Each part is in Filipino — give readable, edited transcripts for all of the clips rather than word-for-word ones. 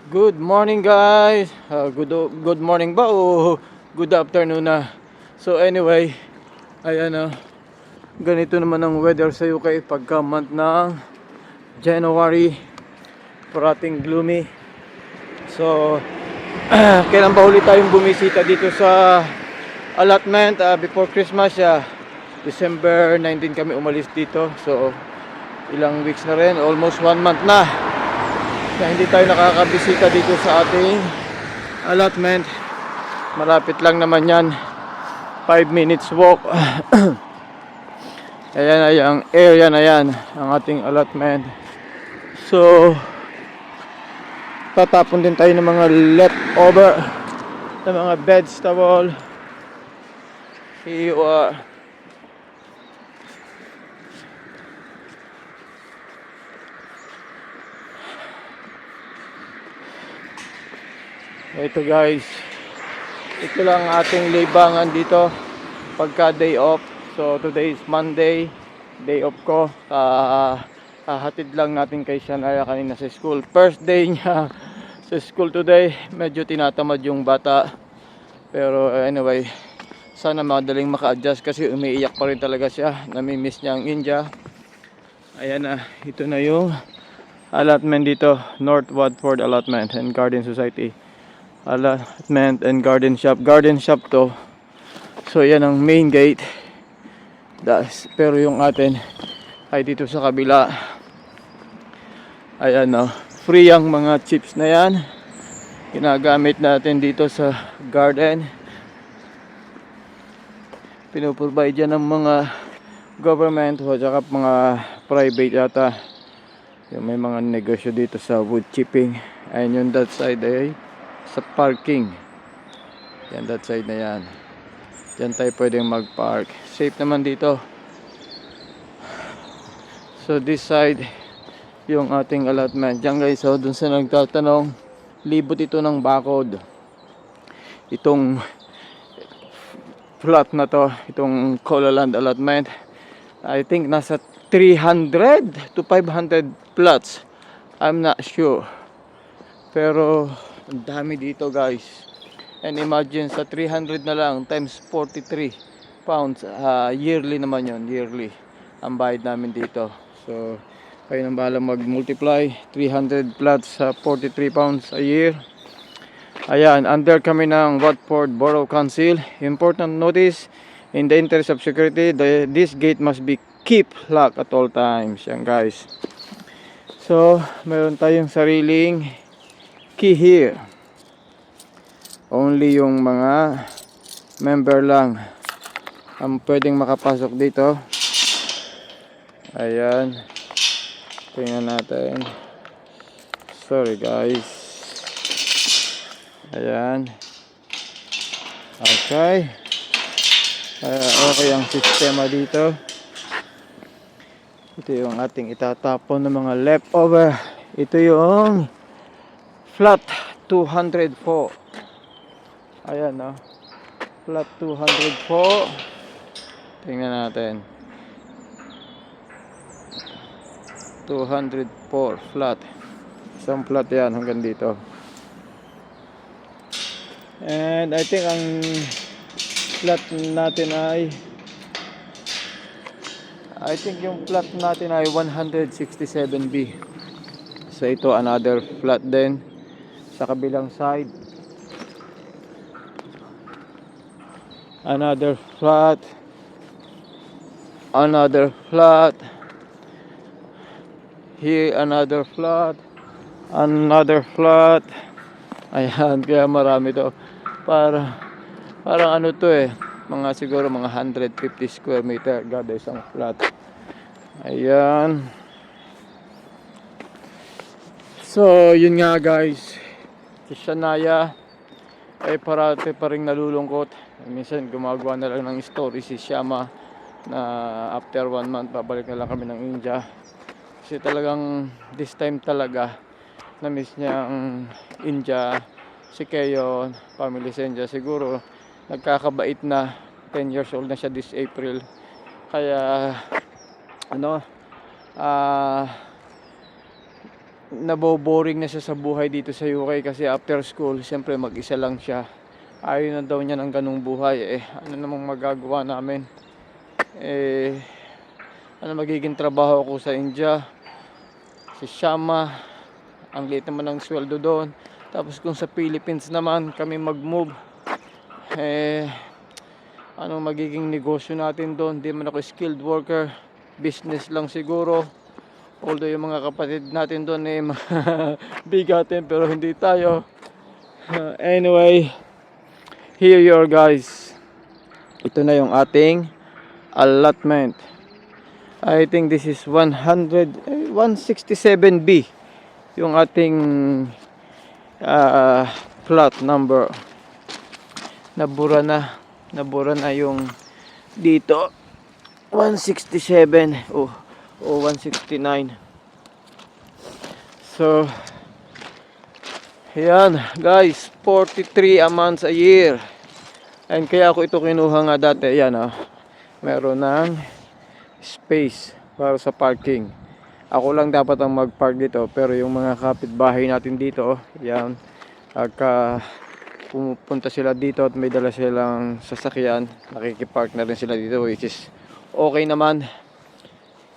Good morning guys. Good morning ba o good afternoon na. So anyway, ayan ganito naman ang weather sa UK pagka month ng January, parating gloomy. So kailan ba huli tayong bumisita dito sa allotment before Christmas? December 19 kami umalis dito. So ilang weeks na rin, almost 1 month na hindi tayo nakakabisita dito sa ating allotment. Malapit lang naman yan, 5 minutes walk. Ayan ay ang area na yan, ang ating allotment. So tatapon din tayo ng mga leftover ng mga vegetable, hiwa. Ito guys, ito lang ating libangan dito pagka day off. So today is Monday, day off ko. Hatid lang natin kay Shania kanina sa school. First day niya sa school today. Medyo tinatamad yung bata, pero anyway, sana madaling maka-adjust kasi umiiyak pa rin talaga siya. Namimiss niya ang India. Ayan ito na yung allotment dito, North Watford Allotment and Garden Society. Allotment and garden shop to. So yan ang main gate. Pero yung atin ay dito sa kabila. Ayan free ang mga chips na yan, ginagamit natin dito sa garden. Pinuprovide yan ng mga government o saka mga private yata. Yung may mga negosyo dito sa wood chipping. Ayan yung that side sa parking. Yan, that side na yan. Diyan tayo pwedeng mag-park. Safe naman dito. So this side, yung ating allotment. Diyan guys, dun sa nagtatanong, libot ito ng bakod. Itong plot na to, itong Colaland allotment, I think nasa 300 to 500 plots. I'm not sure. Pero ang dami dito guys. And imagine sa 300 na lang times 43 pounds, yearly naman yon, yearly ang bayad namin dito. So kayo nang bahala mag-multiply 300 plots sa 43 pounds a year. Ayan, under kami ng Watford Borough Council. Important notice, in the interest of security, this gate must be keep locked at all times. Yan guys. So meron tayong sariling key here. Only yung mga member lang ang pwedeng makapasok dito. Ayan, tingnan natin. Sorry guys. Ayan. Okay. Okay ang sistema dito. Ito yung ating itatapon ng mga leftover. Ito yung flat 204. Ayan flat 204. Tingnan natin. 204 flat. Isang flat yan hanggang dito. And I think ang flat natin ay yung flat natin ay 167B. So ito another flat din sa kabilang side. Another flat. Another flat. Here another flat. Another flat. Ayan, kaya marami to. Parang ano to mga siguro mga 150 square meter gada isang flat. Ayan. So yun nga guys, si Shania ay parati pa rin nalulungkot. Minsan gumagawa na lang ng story si Shama na after 1 month babalik na lang kami ng India. Kasi talagang this time talaga na miss niya ang India. Si Keyo, family sa India, siguro nagkakabait na, 10 years old na siya this April. Kaya naboboring na siya sa buhay dito sa UK kasi after school, siyempre mag-isa lang siya. Ayaw na daw niya ng ganung buhay. Ano namang magagawa namin? Ano magiging trabaho ko sa India? Si Shama, ang liit naman ng sweldo doon. Tapos kung sa Philippines naman kami mag-move, anong magiging negosyo natin doon? Di man ako skilled worker, business lang siguro. Although yung mga kapatid natin doon bigatin, pero hindi tayo. Anyway, here you are guys. Ito na yung ating allotment. I think this is 167B yung ating plot number. Nabura na yung dito 167 o 169. So yan guys, 43 a month a year. And kaya ako ito kinuha nga dati. Yan meron ng space para sa parking. Ako lang dapat ang mag-park dito, pero yung mga kapitbahay natin dito, yan, pumupunta sila dito at may dala silang sasakyan, nakikipark na rin sila dito, which is okay naman,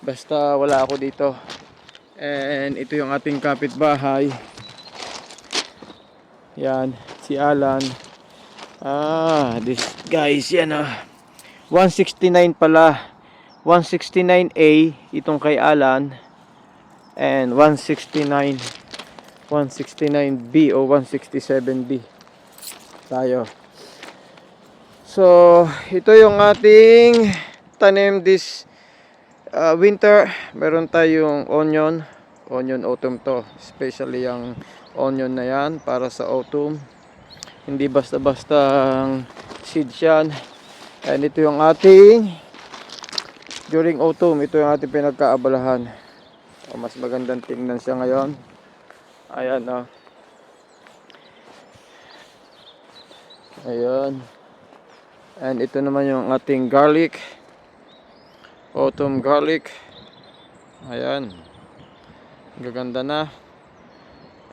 basta wala ako dito. And ito yung ating kapitbahay, yan, si Alan. This guys, yan 169 pala, 169A itong kay Alan, and 169B o 167B tayo. So ito yung ating tanim this winter. Meron tayong onion autumn to, especially yung onion na yan para sa autumn, hindi basta-basta seeds yan. And ito yung ating during autumn, ito yung ating pinagkaabalahan. Mas magandang tingnan siya ngayon. Ayan Ayan. And ito naman yung ating garlic. Autumn garlic. Ayan. Gaganda na.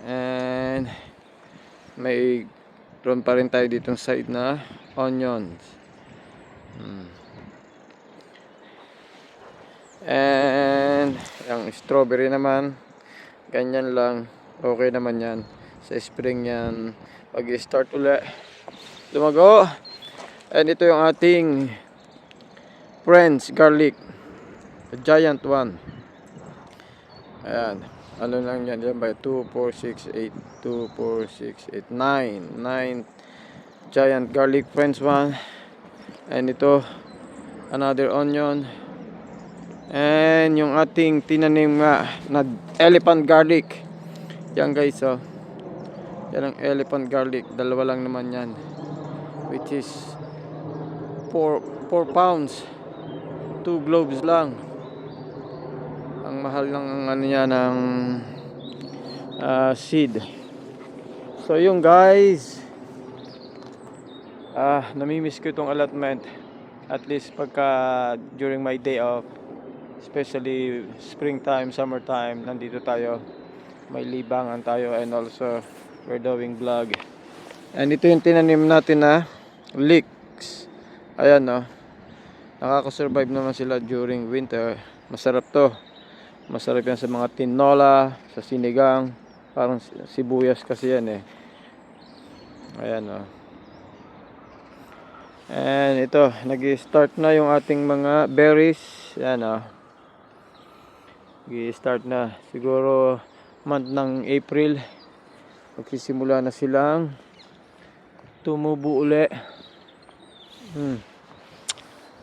And may ron pa rin tayo ditong side na onions. And yung strawberry naman, ganyan lang, okay naman yan. Sa spring yan, pag start ulit lumago. And ito yung ating friends garlic, the giant one. Ayan, ano lang yan, yan ba 2, 4, 6, 8 2, 4, 6, 8, 9 giant garlic friends one. And ito another onion. And yung ating tinanim nga na elephant garlic. Yan guys, yan ang elephant garlic. Dalawa lang naman yan, which is 4 pounds, 2 globes lang. Ang mahal ng ano niya ng seed. So yung guys, namimiss ko itong allotment. At least pagka during my day off, especially springtime, summertime, nandito tayo, may libangan tayo, and also we're doing vlog. And ito yung tinanim natin na leeks. Ayan nakaka-survive naman sila during winter. Masarap to, masarap yan sa mga tinola, sa sinigang, parang sibuyas kasi yan Ayan And ito, nag-start na yung ating mga berries. Ayan nag-start na. Siguro month ng April, magsisimula na silang tumubo uli.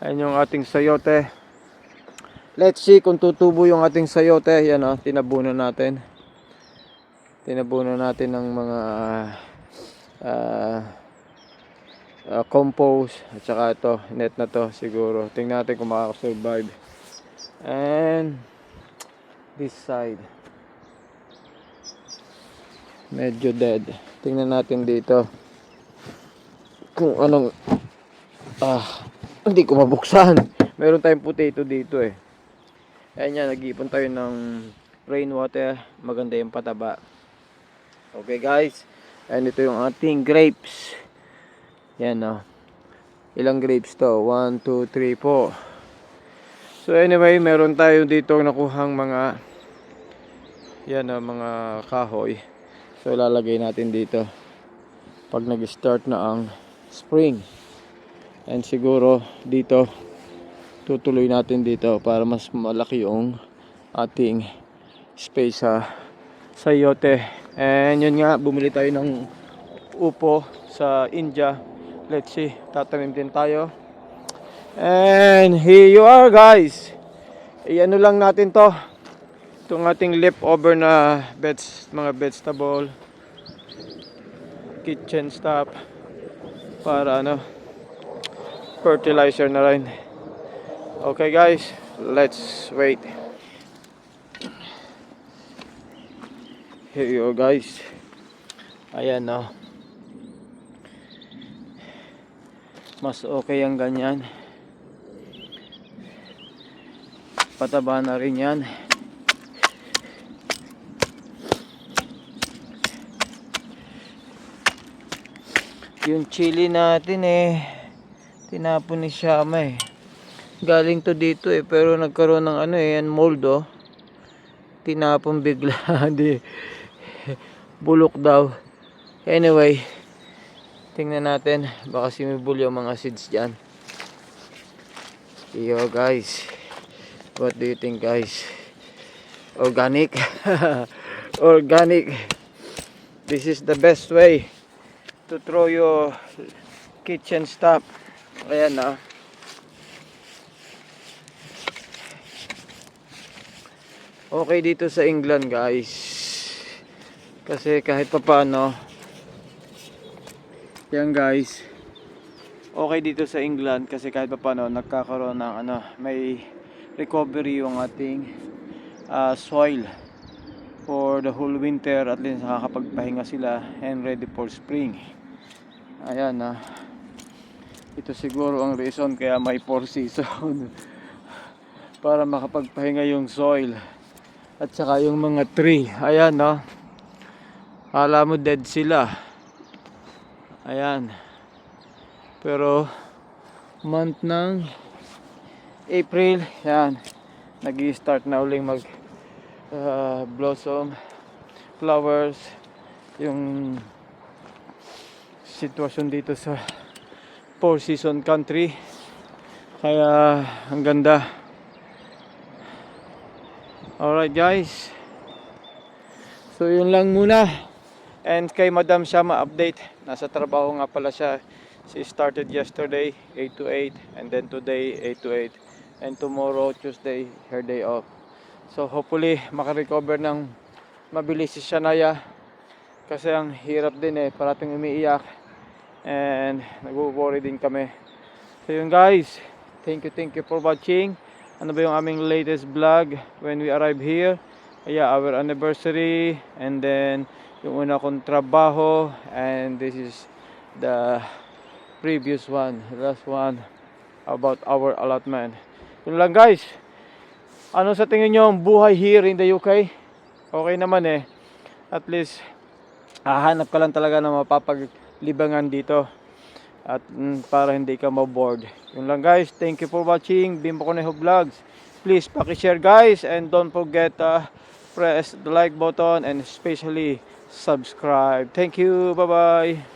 Ayan yung ating sayote. Let's see kung tutubo yung ating sayote. Yan tinabunan natin. Tinabunan natin ng mga compost. At saka ito, net na to siguro. Tingnan natin kung makakasurvive. And this side, medyo dead. Tingnan natin dito kung anong hindi ko mabuksan. Meron tayong potato dito Ayan yan, nag-iipon tayo ng rainwater, maganda yung pataba. Okay guys, and ito yung ating grapes. Yan o. Ilang grapes to? 1, 2, 3, 4. So anyway, meron tayo dito nakuhang mga yan o, mga kahoy. So ilalagay natin dito pag nag-start na ang spring. And siguro dito tutuloy natin dito para mas malaki yung ating space sa sayote. And yun nga, bumili tayo ng upo sa India. Let's see, tatanim din tayo. And here you are guys. Iano lang natin to, itong ating leftover na mga vegetable, kitchen stuff, para fertilizer na rin. Okay guys, let's wait. Here you go guys. Ayan no. Mas okay ang ganyan. Pataba na rin yan. Yung chili natin tinapon ni Shama galing to dito pero nagkaroon ng mold tinapon bigla. Hindi, bulok daw. Anyway, tingnan natin, baka simibol yung mga seeds dyan. Yo guys, what do you think guys? Organic. Organic. This is the best way to throw your kitchen stuff. Ayan na. Okay dito sa England guys, kasi kahit papaano yan guys, okay dito sa England kasi kahit papaano nagkakaroon ng may recovery yung ating soil for the whole winter. At least nakakapagpahinga sila and ready for spring. Ayan na. Ito siguro ang reason kaya may 4 season para makapagpahinga yung soil at saka yung mga tree. Ayan no, hala mo dead sila. Ayan, pero month ng April, yan, nag-i-start na uling mag blossom flowers yung sitwasyon dito sa 4 season country. Kaya ang ganda. Alright guys, so yun lang muna. And kay Madam Shama update, nasa trabaho nga pala siya. She started yesterday 8 to 8 and then today 8 to 8 and tomorrow Tuesday her day off. So hopefully makarecover ng mabilis si Shania, kasi ang hirap din parating umiiyak and nag-worry din kami. So yun guys, thank you for watching. Ano ba yung aming latest vlog when we arrive here? Yeah, our anniversary, and then yung una kong trabaho, and this is the previous one, the last one about our allotment. Yun lang guys. Ano sa tingin nyo ang buhay here in the UK? Okay naman At least hahanap ka lang talaga na mapapaglibangan dito at para hindi ka ma-bored. Yun lang guys, thank you for watching Bimbo Conejo Vlogs. Please paki-share guys, and don't forget press the like button and especially subscribe. Thank you, bye bye.